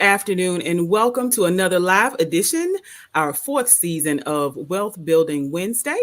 afternoon, and welcome to another live edition, our fourth season of Wealth Building Wednesday.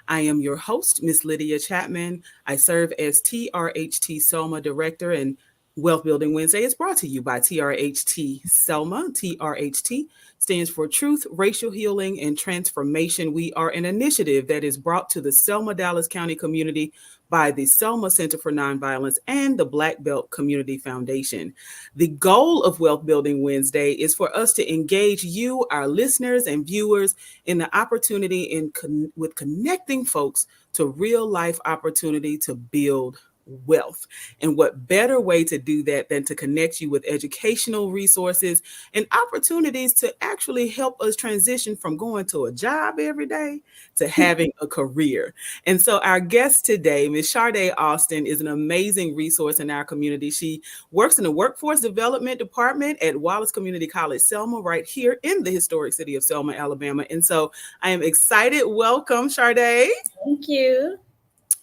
I am your host, Miss Lydia Chapman. I serve as TRHT Selma Director, and Wealth Building Wednesday is brought to you by TRHT Selma. TRHT stands for Truth, Racial Healing, and Transformation. We are an initiative that is brought to the Selma, Dallas County community by the Selma Center for Nonviolence and the Black Belt Community Foundation. The goal of Wealth Building Wednesday is for us to engage you, our listeners and viewers, in the opportunity with connecting folks to real life opportunity to build wealth. And what better way to do that than to connect you with educational resources and opportunities to actually help us transition from going to a job every day to having a career. And so our guest today, Ms. Chardae Austin, is an amazing resource in our community. She works in the Workforce Development Department at Wallace Community College, Selma, right here in the historic city of Selma, Alabama. And so I am excited. Welcome, Chardae. Thank you.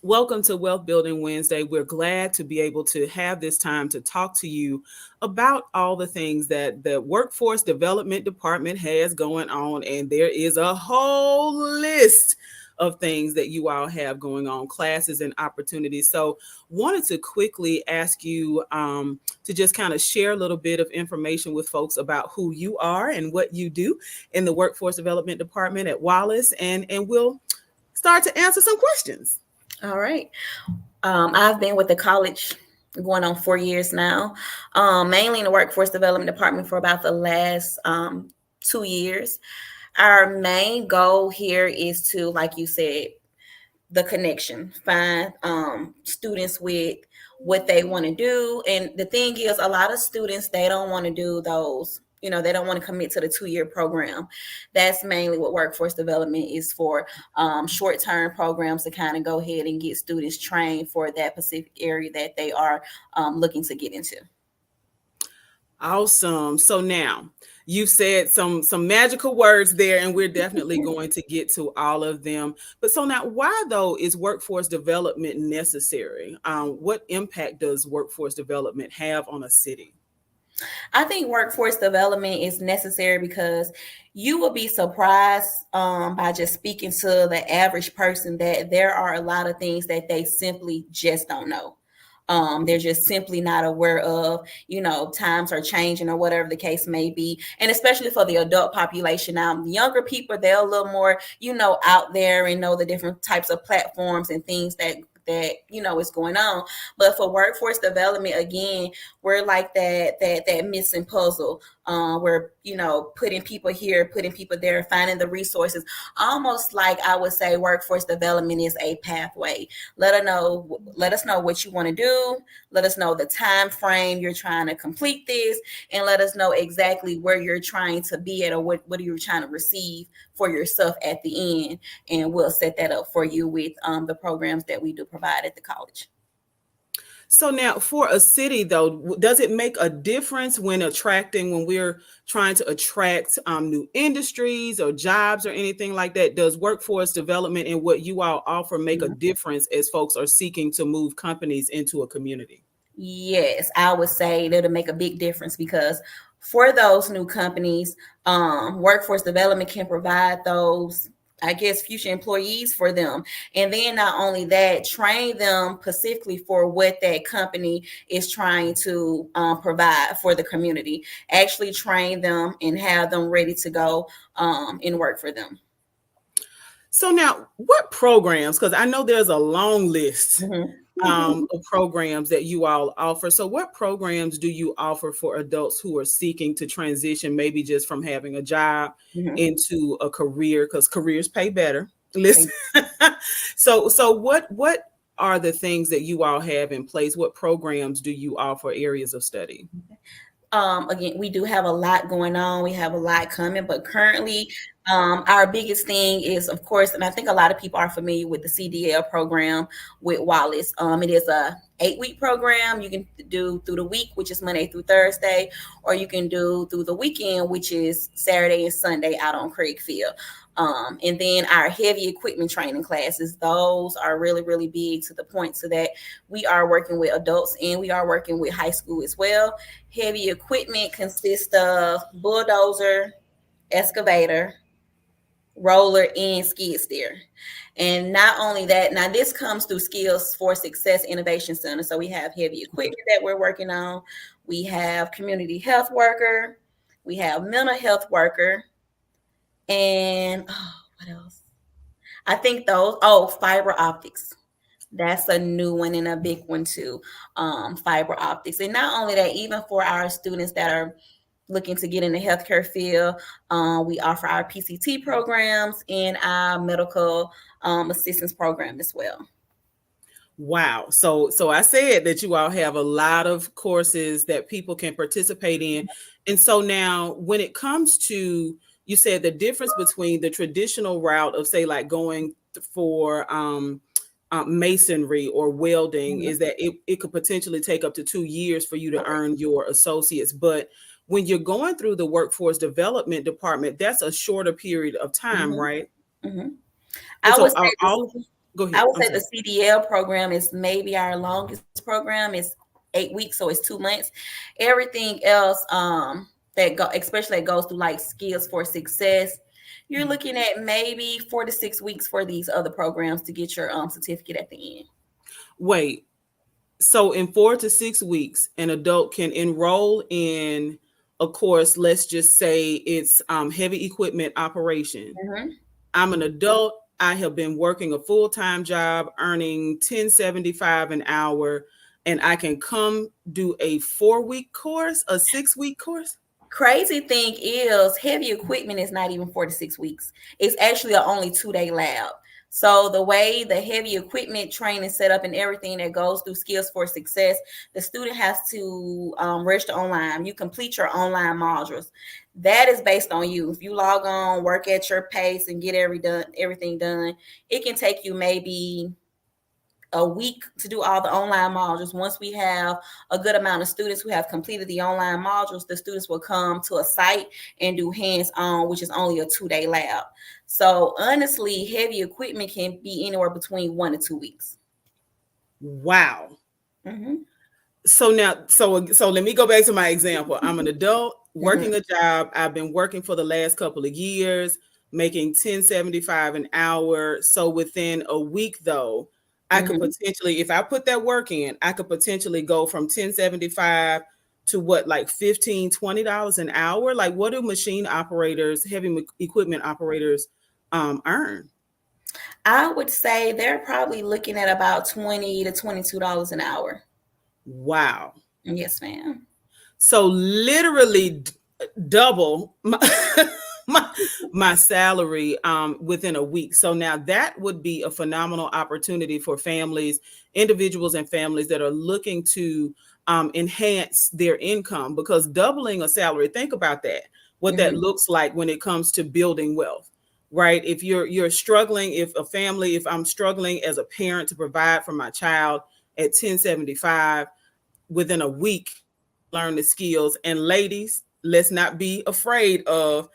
Welcome to Wealth Building Wednesday. We're glad to be able to have this time to talk to you about all the things that the Workforce Development Department has going on. And there is a whole list of things that you all have going on, classes and opportunities. So wanted to quickly ask you to just kind of share a little bit of information with folks about who you are and what you do in the Workforce Development Department at Wallace. And we'll start to answer some questions. All right. I've been with the college going on 4 years now, mainly in the Workforce Development Department for about the last 2 years. Our main goal here is to, like you said, the connection, find students with what they want to do. And the thing is, a lot of students, they don't want to do those. They don't want to commit to the 2-year program. That's mainly what workforce development is for, short-term programs to kind of go ahead and get students trained for that specific area that they are looking to get into. Awesome. So now you've said some magical words there, and we're definitely going to get to all of them. But so now, why though is workforce development necessary? What impact does workforce development have on a city? I think workforce development is necessary because you will be surprised by just speaking to the average person that there are a lot of things that they simply just don't know. They're just simply not aware of, times are changing or whatever the case may be. And especially for the adult population. Now, younger people, they're a little more, out there and know the different types of platforms and things that is going on. But for workforce development, again, we're like that missing puzzle. We're putting people here, putting people there, finding the resources. Almost like I would say workforce development is a pathway. Let us know what you want to do. Let us know the time frame you're trying to complete this, and let us know exactly where you're trying to be at, or what are you trying to receive for yourself at the end. And we'll set that up for you with the programs that we do provide at the college. So now for a city, though, does it make a difference when we're trying to attract new industries or jobs or anything like that? Does workforce development and what you all offer make a difference as folks are seeking to move companies into a community? Yes, I would say that'll make a big difference because for those new companies, workforce development can provide those, future employees for them. And then not only that, train them specifically for what that company is trying to provide for the community. Actually train them and have them ready to go and work for them. So now, what programs, because I know there's a long list of programs that you all offer. So what programs do you offer for adults who are seeking to transition, maybe just from having a job into a career, because careers pay better? Listen. So what are the things that you all have in place? What programs do you offer areas of study? Again, we do have a lot going on. We have a lot coming, but currently our biggest thing is, of course, and I think a lot of people are familiar with the CDL program with Wallace. It is a 8-week program. You can do through the week, which is Monday through Thursday, or you can do through the weekend, which is Saturday and Sunday out on Craigfield. And then our heavy equipment training classes, those are really, really big, to the point so that we are working with adults and we are working with high school as well. Heavy equipment consists of bulldozer, excavator, roller, and skid steer. And not only that, now this comes through Skills for Success Innovation Center. So we have heavy equipment that we're working on. We have community health worker. We have mental health worker. And what else? I think fiber optics. That's a new one and a big one too. Fiber optics. And not only that, even for our students that are looking to get in the healthcare field, we offer our PCT programs and our medical assistance program as well. Wow. So I said that you all have a lot of courses that people can participate in. And so now when it comes to, you said the difference between the traditional route of, say, like going for masonry or welding is that it could potentially take up to 2 years for you to earn your associates. But when you're going through the workforce development department, that's a shorter period of time, right? I So would say go ahead. I would say the CDL program is maybe our longest program. It's 8 weeks, so it's 2 months. Everything else especially that goes through like Skills for Success, you're looking at maybe 4 to 6 weeks for these other programs to get your certificate at the end. Wait, so in 4 to 6 weeks, an adult can enroll in a course. Let's just say it's heavy equipment operation. I'm an adult. I have been working a full-time job, earning $10.75 an hour, and I can come do a 4-week course, a 6-week course. Crazy thing is, heavy equipment is not even 4 to 6 weeks. It's actually an only 2-day lab. So the way the heavy equipment training set up and everything that goes through Skills for Success, the student has to register online. You complete your online modules. That is based on you. If you log on, work at your pace, and get everything done, it can take you maybe a week to do all the online modules. Once we have a good amount of students who have completed the online modules, the students will come to a site and do hands-on, which is only a 2-day lab. So honestly, heavy equipment can be anywhere between 1 to 2 weeks. Wow. So now, so let me go back to my example. I'm an adult working a job. I've been working for the last couple of years, making $10.75 an hour. So within a week, though, I could potentially, if I put that work in, I could potentially go from $10.75 to what, like $15, $20 an hour? Like, what do machine operators, heavy equipment operators earn? I would say they're probably looking at about $20 to $22 an hour. Wow. Yes, ma'am. So literally double my salary within a week. So now that would be a phenomenal opportunity for families, individuals and families that are looking to enhance their income, because doubling a salary, think about that, what that looks like when it comes to building wealth, right? If you're struggling, if I'm struggling as a parent to provide for my child at $10.75, within a week, learn the skills. And ladies, let's not be afraid of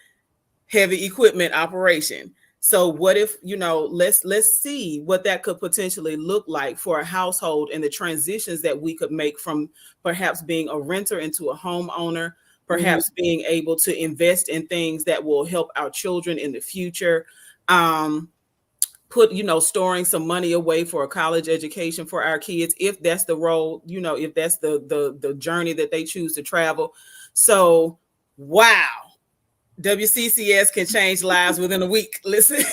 heavy equipment operation. So what if, let's see what that could potentially look like for a household and the transitions that we could make from perhaps being a renter into a homeowner, perhaps being able to invest in things that will help our children in the future. Storing some money away for a college education for our kids, if that's the role, if that's the journey that they choose to travel. So, wow. WCCS can change lives within a week. Listen.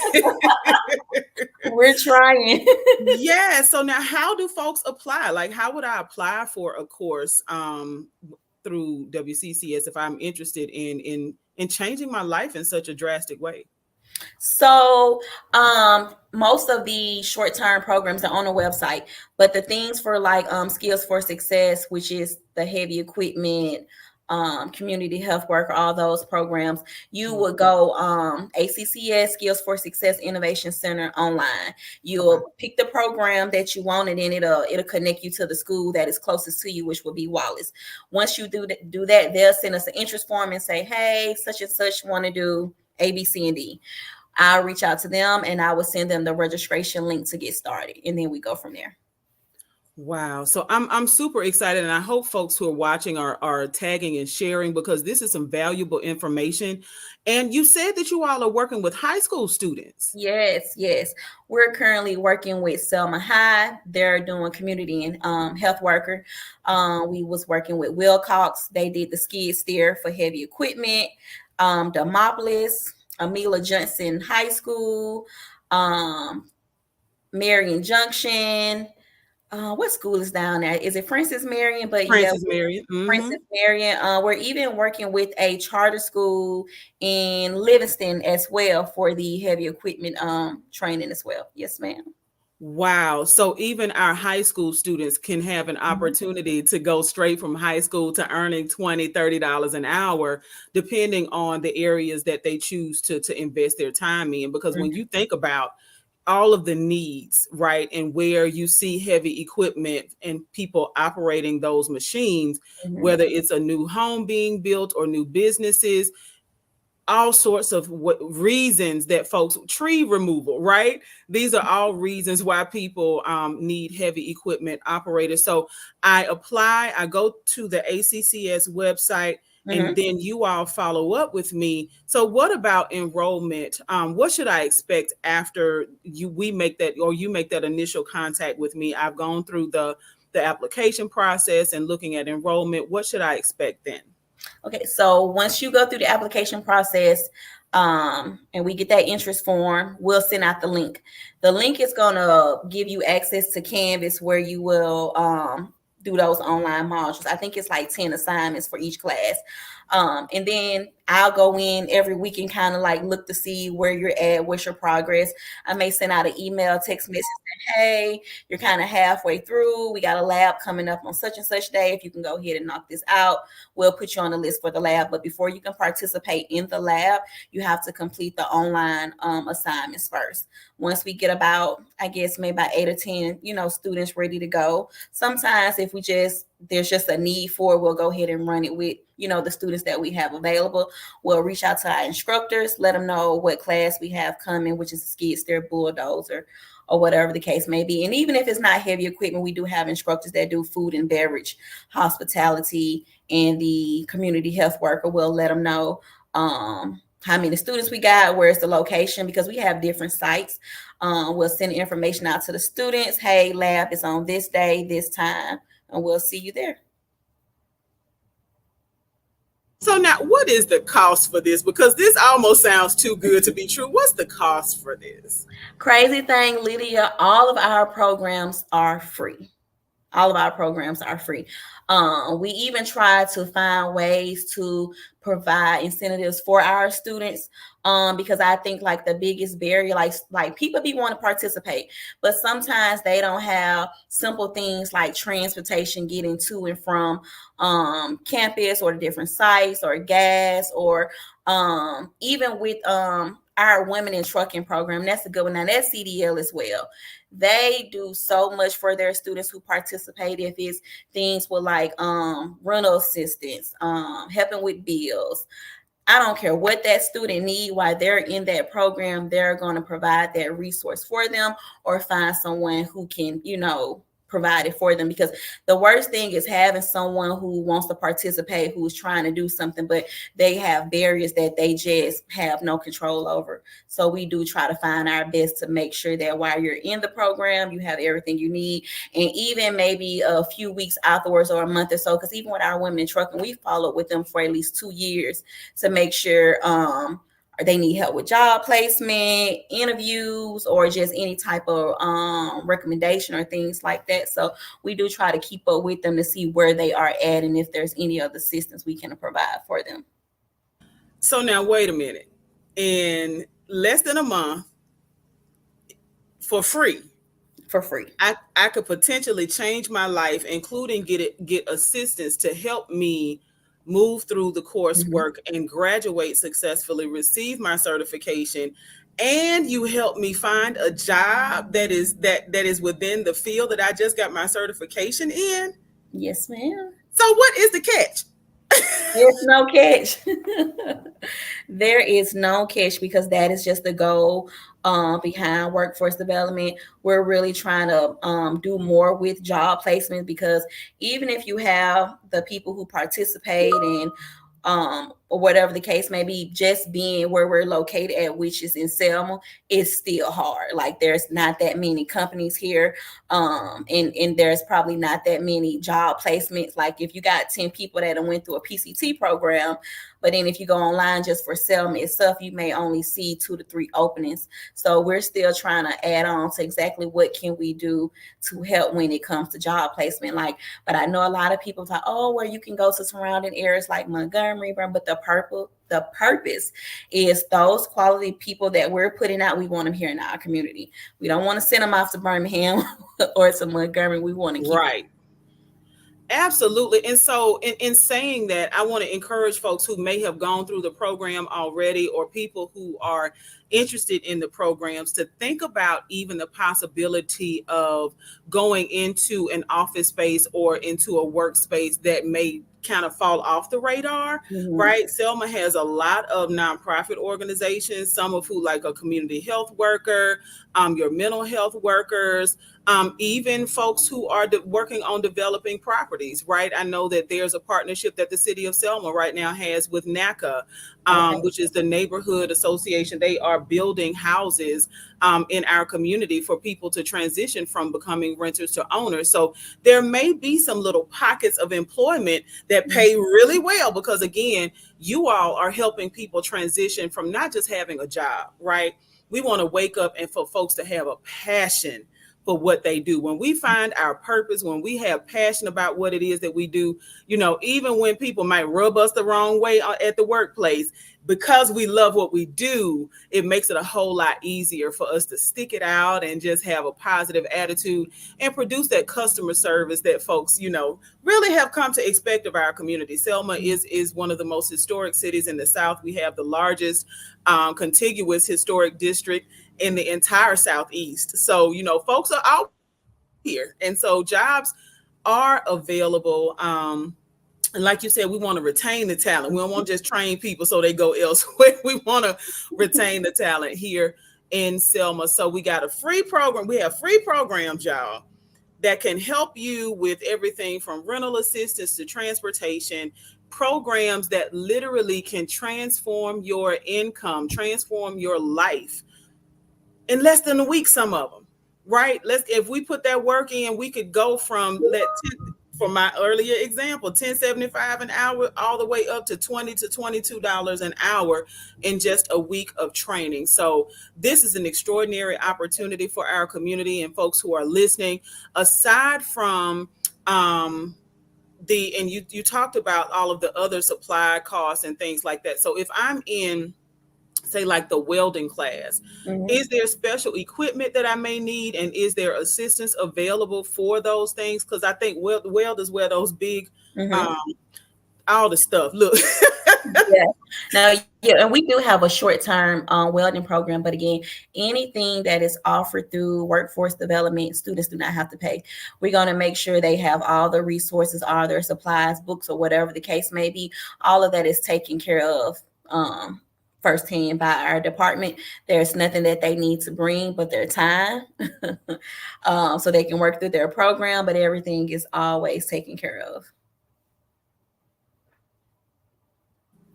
We're trying. Yeah. So now how do folks apply? Like, how would I apply for a course through WCCS if I'm interested in changing my life in such a drastic way? So most of the short-term programs are on the website, but the things for like Skills for Success, which is the heavy equipment, community health worker, all those programs, you would go ACCS, Skills for Success Innovation Center online. You'll pick the program that you want, and then it'll connect you to the school that is closest to you, which will be Wallace. Once you do that, they'll send us an interest form and say, hey, such and such want to do A, B, C, and D. I'll reach out to them and I will send them the registration link to get started. And then we go from there. Wow. So I'm super excited, and I hope folks who are watching are tagging and sharing, because this is some valuable information. And you said that you all are working with high school students. Yes, yes. We're currently working with Selma High. They're doing community and health worker. We was working with Wilcox. They did the skid steer for heavy equipment. Demopolis, Amila Johnson High School, um, Marion Junction. What school is down there? Is it Francis Marion? But yeah, Francis Marion. Francis Marion. We're even working with a charter school in Livingston as well for the heavy equipment training as well. Yes, ma'am. Wow. So even our high school students can have an Mhm. opportunity to go straight from high school to earning $20, $30 an hour, depending on the areas that they choose to invest their time in. Because when you think about all of the needs, right, and where you see heavy equipment and people operating those machines, Mhm. whether it's a new home being built or new businesses, all sorts of reasons that folks, tree removal, right? These are all reasons why people need heavy equipment operators. So I apply, I go to the ACCS website, and Mhm. then you all follow up with me. So what about enrollment? What should I expect after we make that, or you make that initial contact with me? I've gone through the application process and looking at enrollment. What should I expect then? Okay, so once you go through the application process, and we get that interest form, we'll send out the link. The link is gonna give you access to Canvas where you will do those online modules. I think it's like 10 assignments for each class. And then I'll go in every week and kind of like look to see where you're at, what's your progress. I may send out an email, text message saying, hey, you're kind of halfway through. We got a lab coming up on such and such day. If you can go ahead and knock this out, we'll put you on the list for the lab. But before you can participate in the lab, you have to complete the online assignments first. Once we get about, I guess, maybe about 8 or 10, students ready to go. Sometimes if there's just a need for it, we'll go ahead and run it with, the students that we have available. We'll reach out to our instructors, let them know what class we have coming, which is skid steer, bulldozer, or whatever the case may be. And even if it's not heavy equipment, we do have instructors that do food and beverage, hospitality, and the community health worker will let them know how many students we got, where's the location, because we have different sites. We'll send information out to the students. Hey, lab is on this day, this time, and we'll see you there. So now, what is the cost for this? Because this almost sounds too good to be true. What's the cost for this? Crazy thing, Lydia, all of our programs are free. All of our programs are free. We even try to find ways to provide incentives for our students, because I think like the biggest barrier, like people be want to participate, but sometimes they don't have simple things like transportation getting to and from campus or the different sites, or gas, or even with our women in trucking program. That's a good one. Now that's CDL as well. They do so much for their students who participate. If it's things with like rental assistance, helping with bills, I don't care what that student need while they're in that program, they're going to provide that resource for them, or find someone who can, provide it for them. Because the worst thing is having someone who wants to participate, who's trying to do something, but they have barriers that they just have no control over. So we do try to find our best to make sure that while you're in the program, you have everything you need. And even maybe a few weeks afterwards, or a month or so, because even with our women in trucking, we followed with them for at least 2 years to make sure they need help with job placement, interviews, or just any type of recommendation or things like that. So we do try to keep up with them to see where they are at and if there's any other assistance we can provide for them. So now, wait a minute. In less than a month, for free, For free. I could potentially change my life, including get assistance to help me move through the Mhm. coursework and graduate successfully, receive my certification, and you help me find a job that is within the field that I just got my certification in. Yes, ma'am. So what is the catch? There's no catch. There is no catch because that is just the goal behind workforce development. We're really trying to do more with job placement because even if you have the people who participate and or whatever the case may be, just being where we're located at, which is in Selma, is still hard. Like there's not that many companies here, and there's probably not that many job placements. Like if you got 10 people that went through a PCT program, but then if you go online just for Selma itself, you may only see 2 to 3 openings. So we're still trying to add on to exactly what can we do to help when it comes to job placement. Like, but I know a lot of people talk, oh, well, you can go to surrounding areas like Montgomery, but the purpose is those quality people that we're putting out. We want them here in our community. We don't want to send them off to Birmingham or to Montgomery. We want to keep them. Right. Absolutely. And so, in saying that, I want to encourage folks who may have gone through the program already or people who are interested in the programs to think about even the possibility of going into an office space or into a workspace that may kind of fall off the radar, Mhm. right? Selma has a lot of nonprofit organizations, some of who like a community health worker, your mental health workers, even folks who are working on developing properties, right? I know that there's a partnership that the city of Selma right now has with NACA, Okay. which is the neighborhood association. They are building houses in our community for people to transition from becoming renters to owners. So there may be some little pockets of employment that pay really well because, again, you all are helping people transition from not just having a job, right? We want to wake up and for folks to have a passion for what they do. When we find our purpose, when we have passion about what it is that we do, even when people might rub us the wrong way at the workplace, because we love what we do, it makes it a whole lot easier for us to stick it out and just have a positive attitude and produce that customer service that folks, really have come to expect of our community. Selma is one of the most historic cities in the South. We have the largest contiguous historic district in the entire Southeast. So, folks are out here. And so jobs are available. And like you said, we want to retain the talent. We don't want to just train people so they go elsewhere. We want to retain the talent here in Selma. So we got a free program. We have free programs, y'all, that can help you with everything from rental assistance to transportation, programs that literally can transform your income, transform your life in less than a week, some of them, right? If we put that work in, we could go from for my earlier example, 10.75 an hour, all the way up to $20 to $22 an hour in just a week of training. So this is an extraordinary opportunity for our community and folks who are listening. Aside from and you talked about all of the other supply costs and things like that. So if I'm in, say, like the welding class, is there special equipment that I may need, and is there assistance available for those things? Because I think welders wear those big Mm-hmm. all the stuff, look. Yeah. Now, yeah, and we do have a short-term welding program, but again, anything that is offered through workforce development, students do not have to pay. We're going to make sure they have all the resources, all their supplies, books, or whatever the case may be. All of that is taken care of firsthand by our department. There's nothing that they need to bring but their time, so they can work through their program, but everything is always taken care of.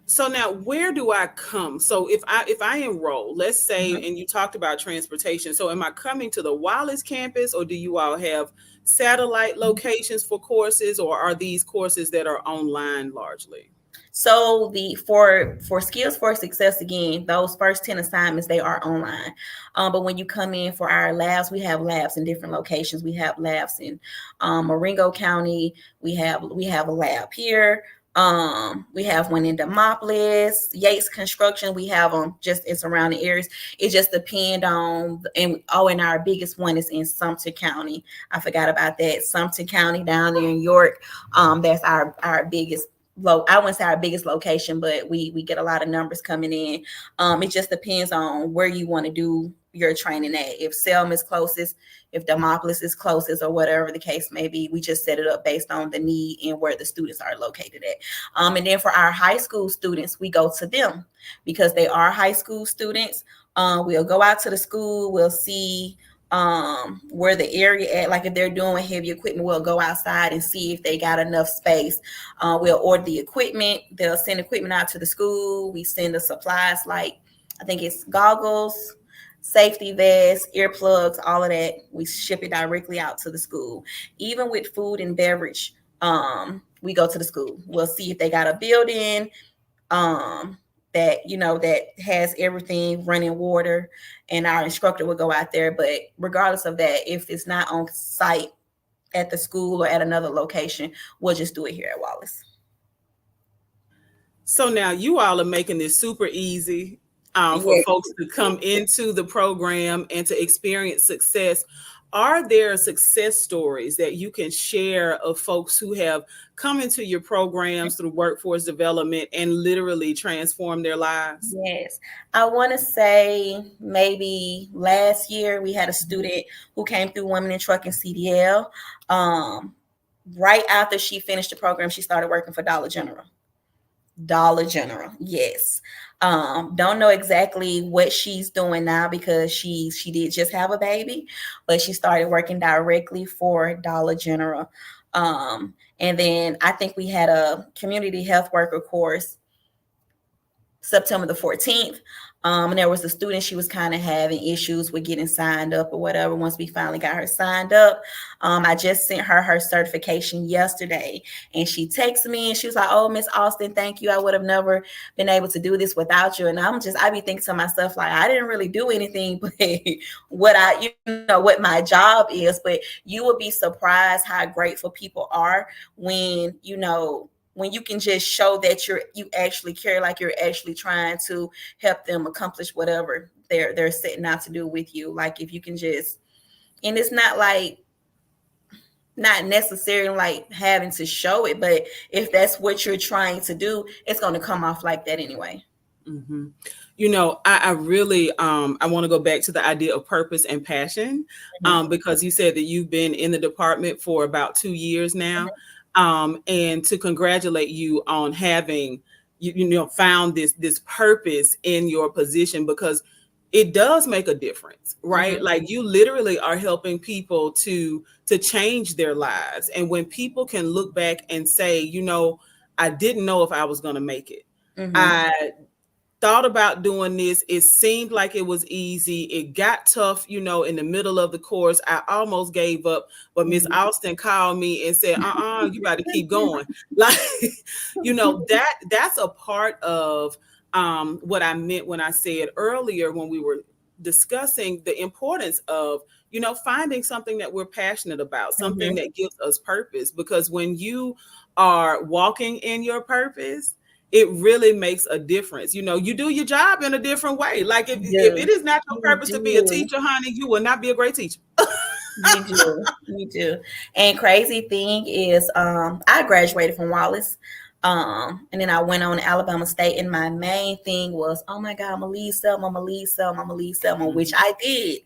So now, where do I come? So if I enroll, let's say, Mhm. and you talked about transportation. So am I coming to the Wallace campus, or do you all have satellite locations for courses, or are these courses that are online largely? So the for skills for success, again, those first 10 assignments, they are online. But when you come in for our labs, we have labs in different locations. We have labs in Marengo County. We have a lab here. We have one in Demopolis, Yates Construction. We have them just in surrounding areas. It just depends on, and our biggest one is in Sumter County. I forgot about that. Sumter County down there in York. That's our biggest I wouldn't say our biggest location, but we get a lot of numbers coming in. It just depends on where you want to do your training at. If Selma is closest, if Demopolis is closest, or whatever the case may be, we just set it up based on the need and where the students are located at. And then for our high school students, we go to them because they are high school students. We'll go out to the school, we'll see where the area at, like if they're doing heavy equipment, we'll go outside and see if they got enough space. We'll order the equipment, they'll send equipment out to the school, we send the supplies, like I think it's goggles, safety vests, earplugs, all of that. We ship it directly out to the school. Even with food and beverage, we go to the school, we'll see if they got a building that that has everything, running water, and our instructor will go out there. But regardless of that, if it's not on site at the school or at another location, we'll just do it here at Wallace. So now you all are making this super easy for Yeah. folks to come into the program and to experience success. Are there success stories that you can share of folks who have come into your programs through workforce development and literally transformed their lives? Yes. I want to say maybe last year we had a student who came through Women in Trucking CDL. Right after she finished the program, she started working for Dollar General. Dollar General, yes. Don't know exactly what she's doing now because she did just have a baby, but she started working directly for Dollar General. And then I think we had a community health worker course September the 14th. And there was a student, she was kind of having issues with getting signed up or whatever. Once we finally got her signed up, I just sent her certification yesterday, and she texted me and she was like, "Oh, Miss Austin, thank you. I would have never been able to do this without you." And I be thinking to myself, like, I didn't really do anything but what my job is. But you would be surprised how grateful people are when when you can just show that you actually care, like you're actually trying to help them accomplish whatever they're setting out to do with you. Like if you can just, and it's not necessarily like having to show it, but if that's what you're trying to do, it's going to come off like that anyway. Mm-hmm. I really I want to go back to the idea of purpose and passion, because you said that you've been in the department for about 2 years now. And to congratulate you on having found this purpose in your position, because it does make a difference, right? Like you literally are helping people to change their lives. And when people can look back and say, I didn't know if I was going to make it. I thought about doing this. It seemed like it was easy. It got tough, in the middle of the course. I almost gave up, but Miss Austin called me and said, you got to keep going. Like, that's a part of what I meant when I said earlier, when we were discussing the importance of, finding something that we're passionate about, something that gives us purpose. Because when you are walking in your purpose, it really makes a difference. You do your job in a different way. Like if it is not your purpose to be a teacher, honey, you will not be a great teacher. You do. And crazy thing is, I graduated from Wallace. And then I went on to Alabama State, and my main thing was, oh my God, I'm gonna leave Selma, which I did.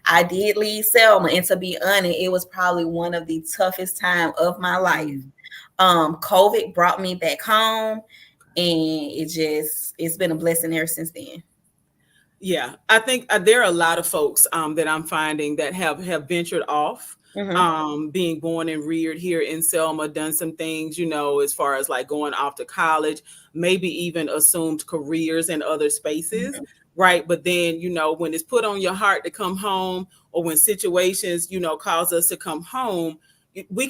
I did leave Selma, and to be honest, it was probably one of the toughest time of my life. COVID brought me back home, and it's been a blessing ever since then. Yeah, I think there are a lot of folks that I'm finding that have ventured off, being born and reared here in Selma, done some things, as far as like going off to college, maybe even assumed careers in other spaces, right? But then, when it's put on your heart to come home, or when situations, cause us to come home, we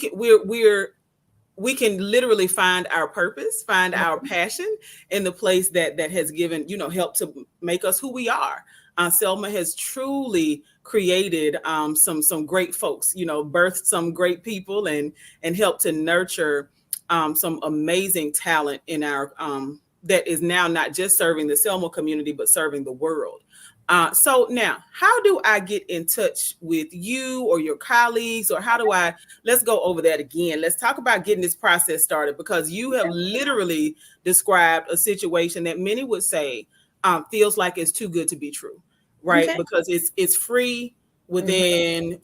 can literally find our purpose, find our passion in the place that has given, help to make us who we are. Selma has truly created some great folks, birthed some great people and helped to nurture some amazing talent in our that is now not just serving the Selma community, but serving the world. So now, how do I get in touch with you or your colleagues, or how do I? Let's go over that again. Let's talk about getting this process started, because you have literally described a situation that many would say feels like it's too good to be true, right? Okay. Because it's free Mhm. within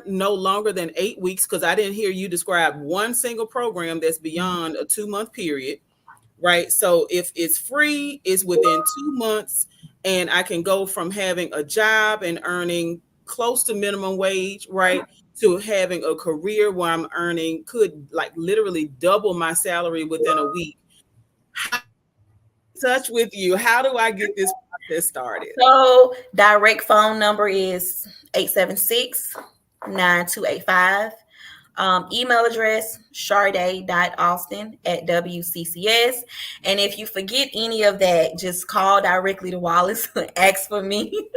no longer than 8 weeks. Because I didn't hear you describe one single program that's beyond a 2 month period, right? So if it's free, it's within 2 months, and I can go from having a job and earning close to minimum wage, right, to having a career where I'm earning could like literally double my salary within a week. Touch with you. How do I get this process started? So direct phone number is 876-9285. Email address Chardae.Austin@WCCS. And if you forget any of that, just call directly to Wallace, ask for me,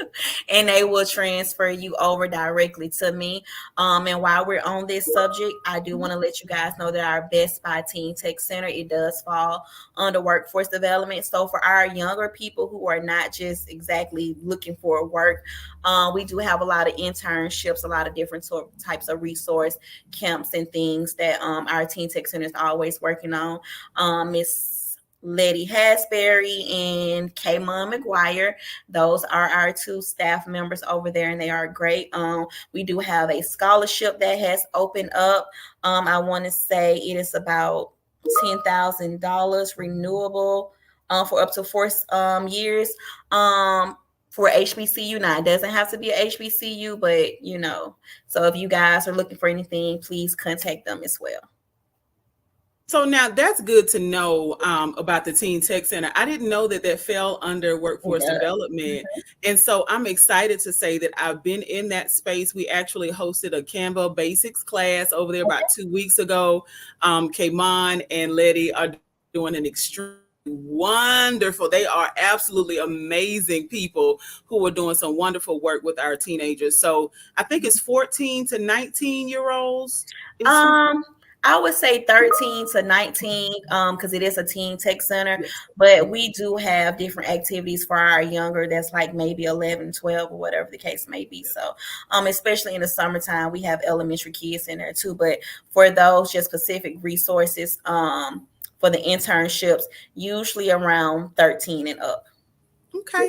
and they will transfer you over directly to me. And while we're on this subject, I do want to let you guys know that our Best Buy Teen Tech Center, it does fall under workforce development. So for our younger people who are not just exactly looking for work, we do have a lot of internships, a lot of different types of resource camps and things that our Teen Tech Center is always working on. Miss Letty Hasbury and Kaymon McGuire, those are our two staff members over there, and they are great. We do have a scholarship that has opened up. I want to say it is about $10,000 renewable for up to 4 years. For HBCU. Now, it doesn't have to be a HBCU, but so if you guys are looking for anything, please contact them as well. So now that's good to know about the Teen Tech Center. I didn't know that that fell under workforce Yeah. development. And so I'm excited to say that I've been in that space. We actually hosted a Canva basics class over there about 2 weeks ago. Kaymon and Letty are doing an extremely wonderful, they are absolutely amazing people who are doing some wonderful work with our teenagers. So I think it's 14 to 19-year-olds. I would say 13 to 19, because it is a teen tech center, but we do have different activities for our younger, that's like maybe 11, 12, or whatever the case may be. So especially in the summertime, we have elementary kids in there too. But for those just specific resources, for the internships, usually around 13 and up. Okay.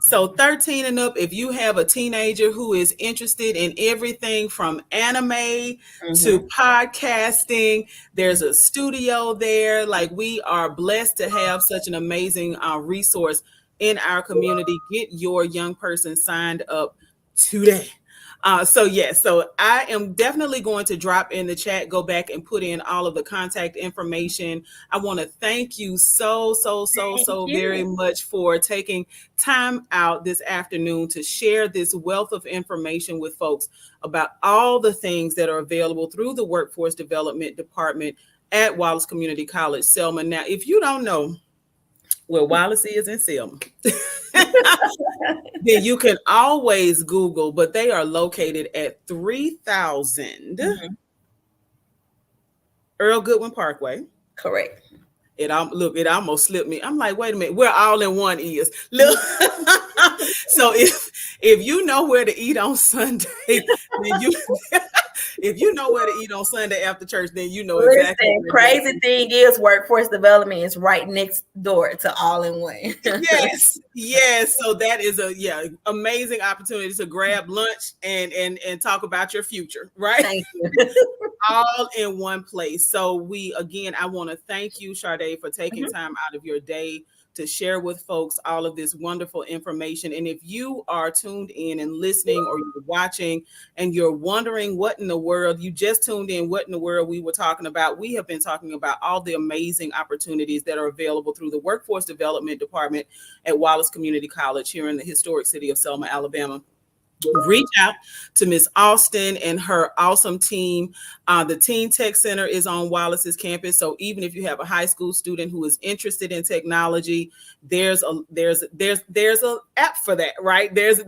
So 13 and up, if you have a teenager who is interested in everything from anime to podcasting, there's a studio there. Like, we are blessed to have such an amazing resource in our community. Get your young person signed up today. So I am definitely going to drop in the chat, go back and put in all of the contact information. I want to thank you so very much for taking time out this afternoon to share this wealth of information with folks about all the things that are available through the Workforce Development Department at Wallace Community College, Selma. Now, if you don't know where Wallace is in Selma, then you can always Google, but they are located at 3000 Earl Goodwin Parkway. Correct. It almost slipped me. I'm like, wait a minute, we're all in one ears. Look. So if you know where to eat on Sunday, then if you know where to eat on Sunday after church, then you know exactly. Listen, crazy thing is workforce development is right next door to All in One. Yes. So that is amazing opportunity to grab lunch and talk about your future, right? Thank you. All in one place. So I want to thank you, Chardae, for taking time out of your day to share with folks all of this wonderful information. And if you are tuned in and listening, or you're watching and you're wondering what in the world, you just tuned in, what in the world we were talking about, we have been talking about all the amazing opportunities that are available through the Workforce Development Department at Wallace Community College here in the historic city of Selma, Alabama. reach out to Miss Austin and her awesome team. The Teen Tech Center is on Wallace's campus, so even if you have a high school student who is interested in technology, there's a app for that, right? There's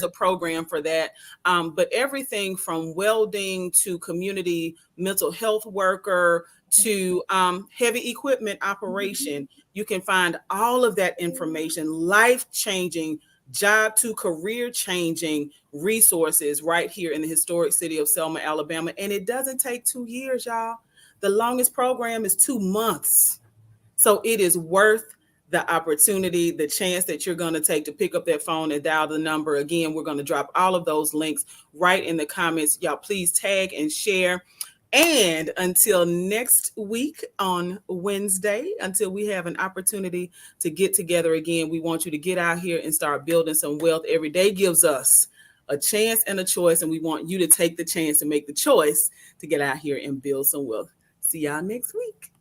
a program for that. But everything from welding to community mental health worker to heavy equipment operation, you can find all of that information, life changing, job to career changing resources right here in the historic city of Selma, Alabama. And it doesn't take 2 years, y'all. The longest program is 2 months. So it is worth the opportunity, the chance that you're going to take to pick up that phone and dial the number. Again, we're going to drop all of those links right in the comments. Y'all, please tag and share. And until next week on Wednesday, until we have an opportunity to get together again, we want you to get out here and start building some wealth. Every day gives us a chance and a choice, and we want you to take the chance and make the choice to get out here and build some wealth. See y'all next week.